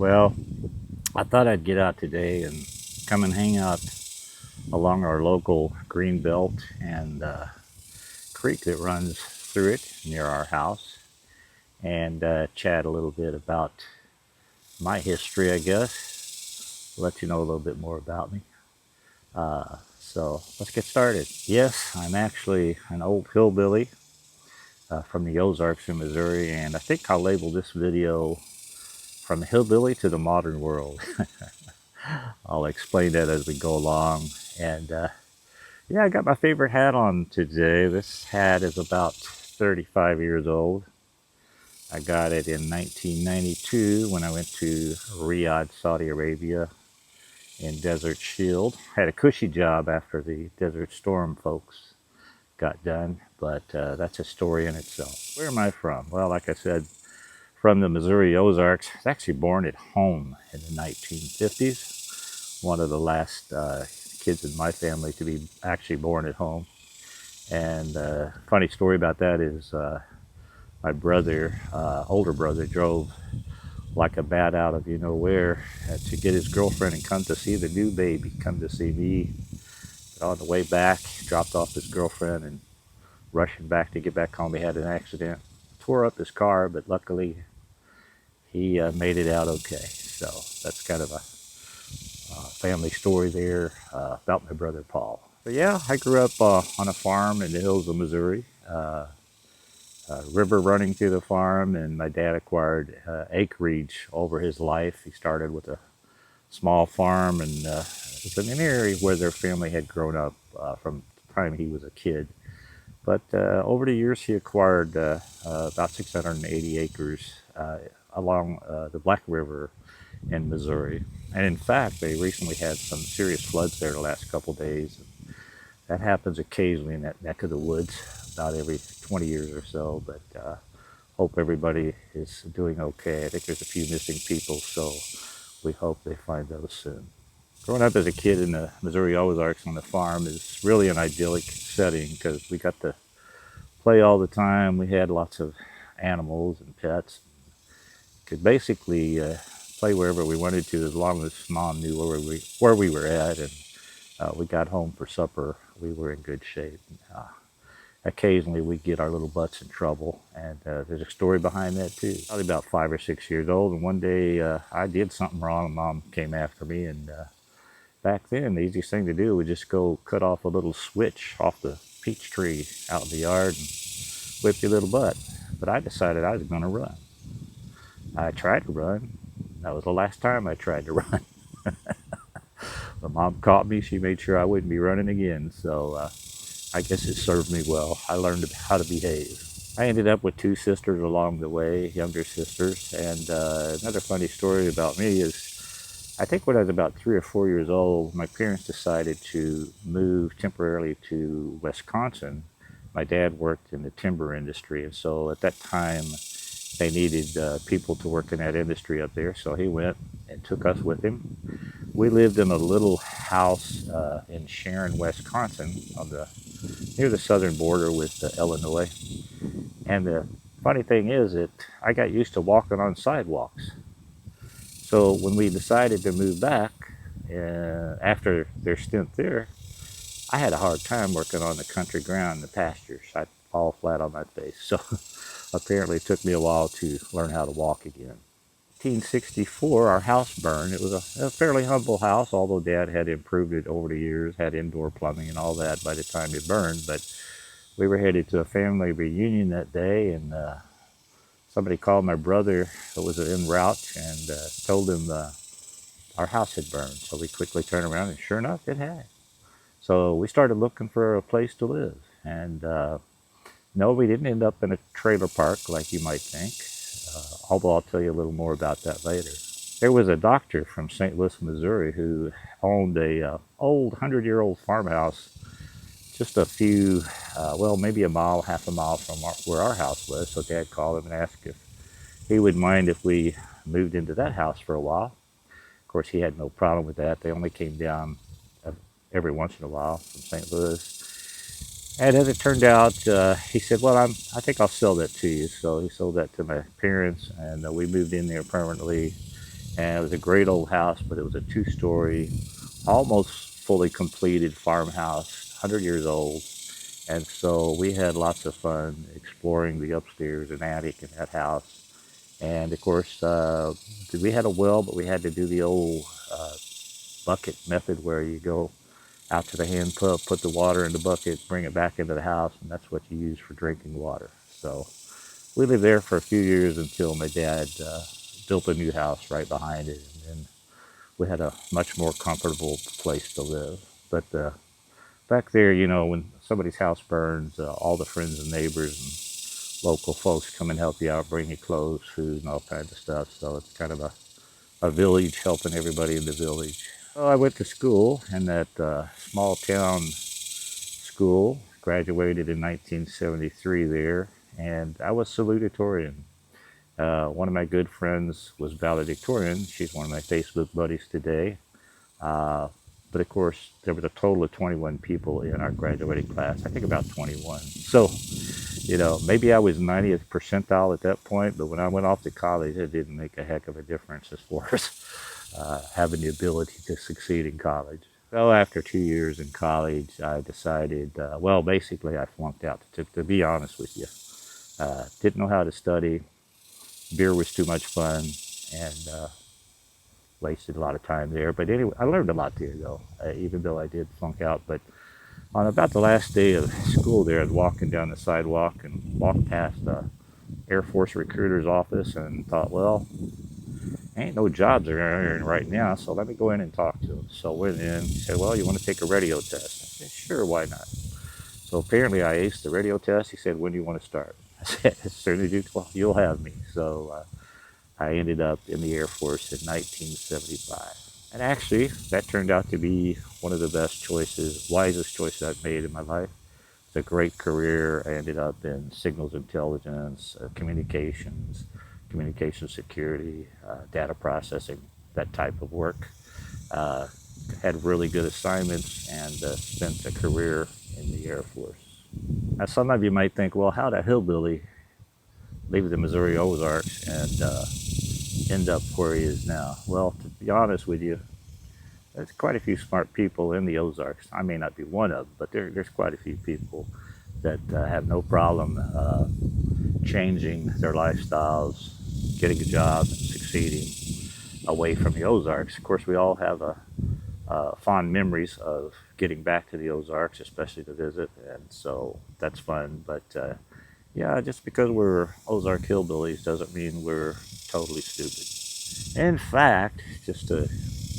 Well, I thought I'd get out today and come and hang out along our local green belt and creek that runs through it near our house and chat a little bit about my history, I guess. Let you know a little bit more about me. So let's get started. Yes, I'm actually an old hillbilly from the Ozarks in Missouri, and I think I'll label this video From the Hillbilly to the Modern World. I'll explain that as we go along. And yeah, I got my favorite hat on today. This hat is about 35 years old. I got it in 1992 when I went to Riyadh, Saudi Arabia in Desert Shield. Had a cushy job after the Desert Storm folks got done, but that's a story in itself. Where am I from? Well, like I said, from the Missouri Ozarks. I was actually born at home in the 1950s. One of the last kids in my family to be actually born at home. And funny story about that is my brother, older brother, drove like a bat out of you-know-where to get his girlfriend and come to see the new baby, come to see me. But on the way back, dropped off his girlfriend and rushing back to get back home, he had an accident. Tore up his car, but luckily he made it out okay. So that's kind of a family story there about my brother Paul. But yeah, I grew up on a farm in the hills of Missouri. River running through the farm, and my dad acquired acreage over his life. He started with a small farm, and it was in an area where their family had grown up from the time he was a kid. But over the years, he acquired about 680 acres along the Black River in Missouri. And in fact, they recently had some serious floods there the last couple of days. That happens occasionally in that neck of the woods, about every 20 years or so. But hope everybody is doing okay. I think there's a few missing people, so we hope they find those soon. Growing up as a kid in the Missouri Ozarks on the farm is really an idyllic setting because we got to play all the time. We had lots of animals and pets. Could basically play wherever we wanted to as long as Mom knew where we were at, and we got home for supper. We were in good shape. Occasionally we'd get our little butts in trouble, and there's a story behind that too. Probably about 5 or 6 years old, and one day I did something wrong and Mom came after me, and back then the easiest thing to do was just go cut off a little switch off the peach tree out in the yard and whip your little butt. But I decided I was going to run. I tried to run. That was the last time I tried to run. But Mom caught me. She made sure I wouldn't be running again. So I guess it served me well. I learned how to behave. I ended up with 2 sisters along the way, younger sisters. And another funny story about me is, I think when I was about 3 or 4 years old, my parents decided to move temporarily to Wisconsin. My dad worked in the timber industry, and so at that time they needed people to work in that industry up there. So he went and took us with him. We lived in a little house in Sharon, Wisconsin, near the southern border with Illinois. And the funny thing is that I got used to walking on sidewalks. So when we decided to move back after their stint there, I had a hard time working on the country ground, the pastures. I'd fall flat on my face. So apparently it took me a while to learn how to walk again. 1964, our house burned. It was a fairly humble house, although Dad had improved it over the years, had indoor plumbing and all that by the time it burned. But we were headed to a family reunion that day, and somebody called my brother who was en route and told him our house had burned. So we quickly turned around, and sure enough, it had. So we started looking for a place to live. And no, we didn't end up in a trailer park like you might think, although I'll tell you a little more about that later. There was a doctor from St. Louis, Missouri, who owned a old 100-year-old farmhouse just a few, well, maybe a mile, half a mile from where our house was. So Dad called him and asked if he would mind if we moved into that house for a while. Of course, he had no problem with that. They only came down every once in a while from St. Louis. And as it turned out, he said, well, I think I'll sell that to you. So he sold that to my parents, and we moved in there permanently And it was a great old house, but it was a two-story, almost fully completed farmhouse, 100 years old. And so we had lots of fun exploring the upstairs and attic in that house. And of course, we had a well, but we had to do the old bucket method where you go out to the hand pump, put the water in the bucket, bring it back into the house, and that's what you use for drinking water. So we lived there for a few years until my dad built a new house right behind it, and then we had a much more comfortable place to live. But back there, you know, when somebody's house burns, all the friends and neighbors and local folks come and help you out, bring you clothes, food, and all kinds of stuff. So it's kind of a village helping everybody in the village. So I went to school in that small town school, graduated in 1973 there, and I was salutatorian. One of my good friends was valedictorian. She's one of my Facebook buddies today. Uh, but of course, there was a total of 21 people in our graduating class. I think about 21. So, you know, maybe I was 90th percentile at that point, but when I went off to college, it didn't make a heck of a difference as far as having the ability to succeed in college. So after 2 years in college, I decided, well, basically I flunked out, to be honest with you. Didn't know how to study. Beer was too much fun, and wasted a lot of time there. But anyway, I learned a lot there, though, even though I did flunk out. But on about the last day of school there, I was walking down the sidewalk and walked past the Air Force recruiter's office and thought, well, ain't no jobs around right now, so let me go in and talk to him. So I went in, he said, well, you want to take a radio test? I said, sure, why not? So apparently I aced the radio test. He said, when do you want to start? I said, as soon as you'll have me. So I ended up in the Air Force in 1975. And actually, that turned out to be one of the best choices, wisest choices I've made in my life. It's a great career. I ended up in signals intelligence, communications, communication security, data processing, that type of work. Uh, Had really good assignments and spent a career in the Air Force. Now, some of you might think, well, how'd a hillbilly leave the Missouri Ozarks and end up where he is now? Well, to be honest with you, there's quite a few smart people in the Ozarks. I may not be one of them, but there's quite a few people that have no problem changing their lifestyles, getting a job, and succeeding away from the Ozarks. Of course, we all have fond memories of getting back to the Ozarks, especially to visit, and so that's fun. But yeah, just because we're Ozark hillbillies doesn't mean we're totally stupid. In fact, just to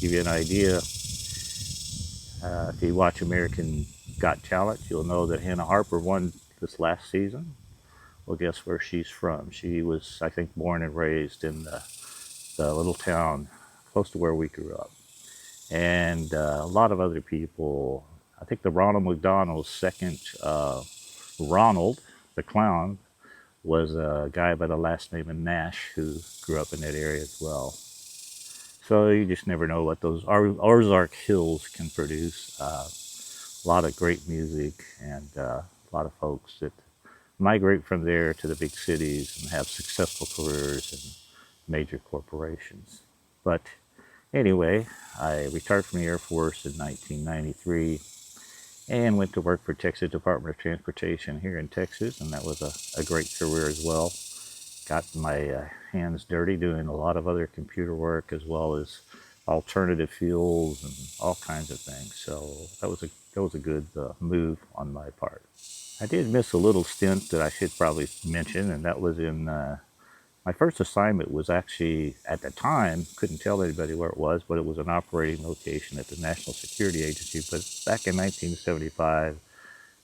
give you an idea, if you watch American Got Talent, you'll know that Hannah Harper won this last season. Well, guess where she's from? She was, I think, born and raised in the little town close to where we grew up. And a lot of other people, I think the Ronald McDonald's second Ronald, the clown, was a guy by the last name of Nash who grew up in that area as well. So you just never know what those Ozark Hills can produce. A lot of great music and a lot of folks that migrate from there to the big cities and have successful careers in major corporations. But anyway, I retired from the Air Force in 1993 and went to work for Texas Department of Transportation here in Texas, and that was a great career as well. Got my hands dirty doing a lot of other computer work as well as alternative fuels and all kinds of things. So that was a good move on my part. I did miss a little stint that I should probably mention, and that was in my first assignment was actually, at the time, couldn't tell anybody where it was, but it was an operating location at the National Security Agency. But back in 1975,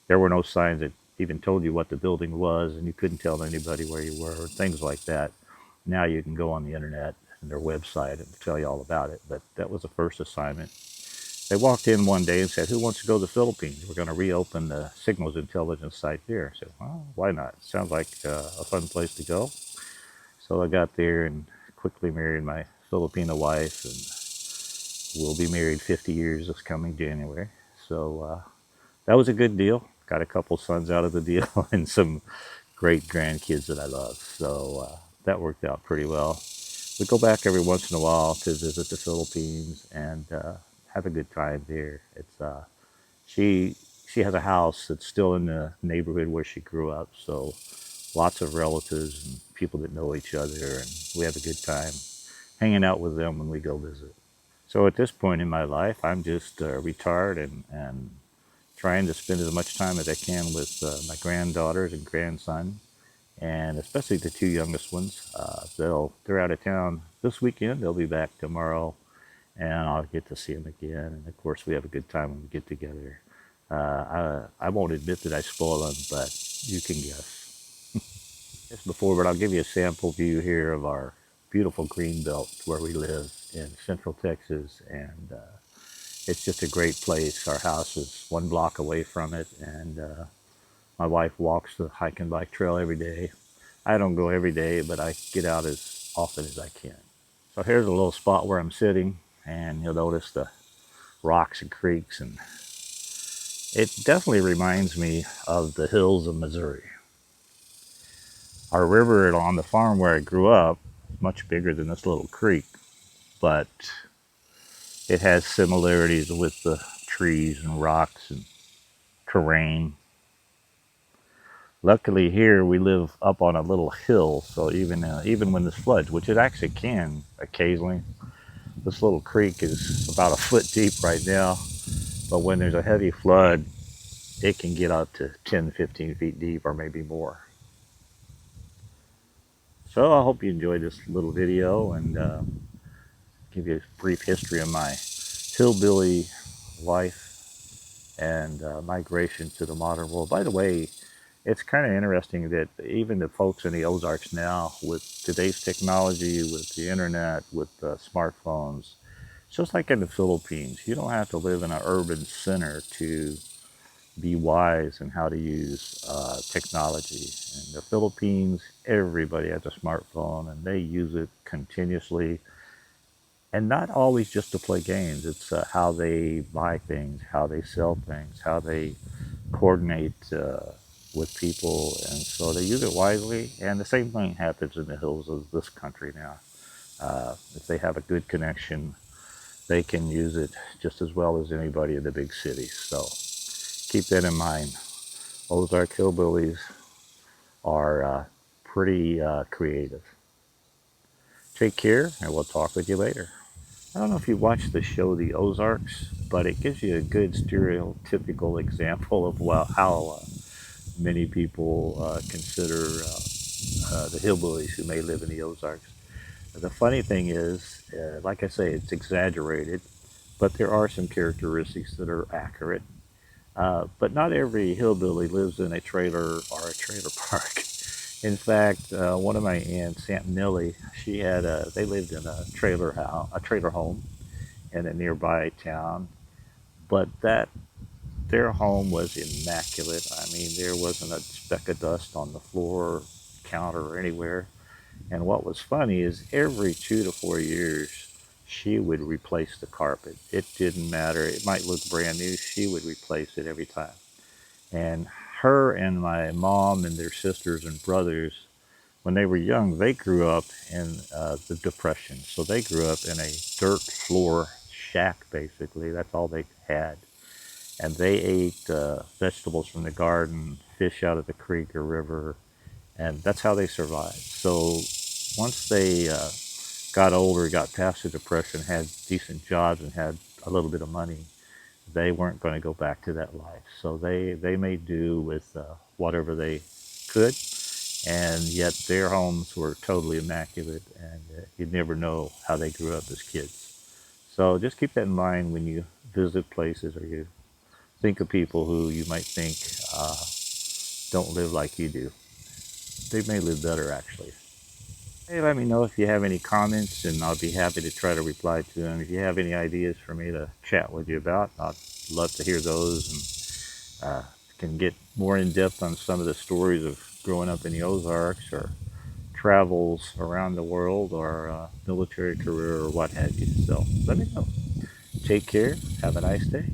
there were no signs that even told you what the building was, and you couldn't tell anybody where you were, things like that. Now you can go on the internet and their website and tell you all about it. But that was the first assignment. They walked in one day and said, who wants to go to the Philippines? We're going to reopen the signals intelligence site there. I said, well, why not? Sounds like a fun place to go. So I got there and quickly married my Filipino wife, and we'll be married 50 years this coming January. So that was a good deal. Got a couple sons out of the deal and some great grandkids that I love. So that worked out pretty well. we go back every once in a while to visit the Philippines and have a good time there. She she has a house that's still in the neighborhood where she grew up, so lots of relatives and people that know each other, and we have a good time hanging out with them when we go visit. So at this point in my life, I'm just retired and trying to spend as much time as I can with my granddaughters and grandson, and especially the two youngest ones. They're out of town this weekend. They'll be back tomorrow, and I'll get to see them again. And of course, we have a good time when we get together. I won't admit that I spoil them, but you can guess. Just before, but I'll give you a sample view here of our beautiful green belt where we live in Central Texas, and it's just a great place. Our house is 1 block away from it, and my wife walks the hike and bike trail every day. I don't go every day, but I get out as often as I can. So here's a little spot where I'm sitting, and you'll notice the rocks and creeks, and it definitely reminds me of the hills of Missouri. Our river on the farm where I grew up, much bigger than this little creek, but it has similarities with the trees and rocks and terrain. Luckily here we live up on a little hill, so even when this floods, which it actually can occasionally, this little creek is about a foot deep right now, but when there's a heavy flood, it can get up to 10, 15 feet deep or maybe more. So I hope you enjoyed this little video and give you a brief history of my hillbilly life and migration to the modern world. By the way, it's kind of interesting that even the folks in the Ozarks now, with today's technology, with the internet, with smartphones, it's just like in the Philippines. You don't have to live in an urban center to be wise in how to use technology. In the Philippines, everybody has a smartphone and they use it continuously, and not always just to play games. It's how they buy things, how they sell things, how they coordinate with people, and so they use it wisely. And the same thing happens in the hills of this country now. If they have a good connection, they can use it just as well as anybody in the big cities. So keep that in mind. Ozark hillbillies are pretty creative. Take care, and we'll talk with you later. I don't know if you watched the show The Ozarks, but it gives you a good stereotypical example of how many people consider the hillbillies who may live in the Ozarks. The funny thing is, like I say, it's exaggerated, but there are some characteristics that are accurate. But not every hillbilly lives in a trailer or a trailer park. In fact, one of my aunts, Aunt Millie, they lived in a a trailer home in a nearby town, but their home was immaculate. I mean, there wasn't a speck of dust on the floor, counter, or anywhere. And what was funny is every 2 to 4 years, she would replace the carpet. It didn't matter. It might look brand new. She would replace it every time. And her and my mom and their sisters and brothers, when they were young, they grew up in the Depression. So they grew up in a dirt floor shack, basically. That's all they had. And they ate vegetables from the garden, fish out of the creek or river, and that's how they survived. So once they got older, got past the Depression, had decent jobs, and had a little bit of money, they weren't going to go back to that life. So they made do with whatever they could, and yet their homes were totally immaculate, and you'd never know how they grew up as kids. So just keep that in mind when you visit places or you think of people who you might think don't live like you do. They may live better, actually. Hey, let me know if you have any comments, and I'll be happy to try to reply to them. If you have any ideas for me to chat with you about, I'd love to hear those, and can get more in depth on some of the stories of growing up in the Ozarks or travels around the world or military career or what have you. So let me know. Take care. Have a nice day.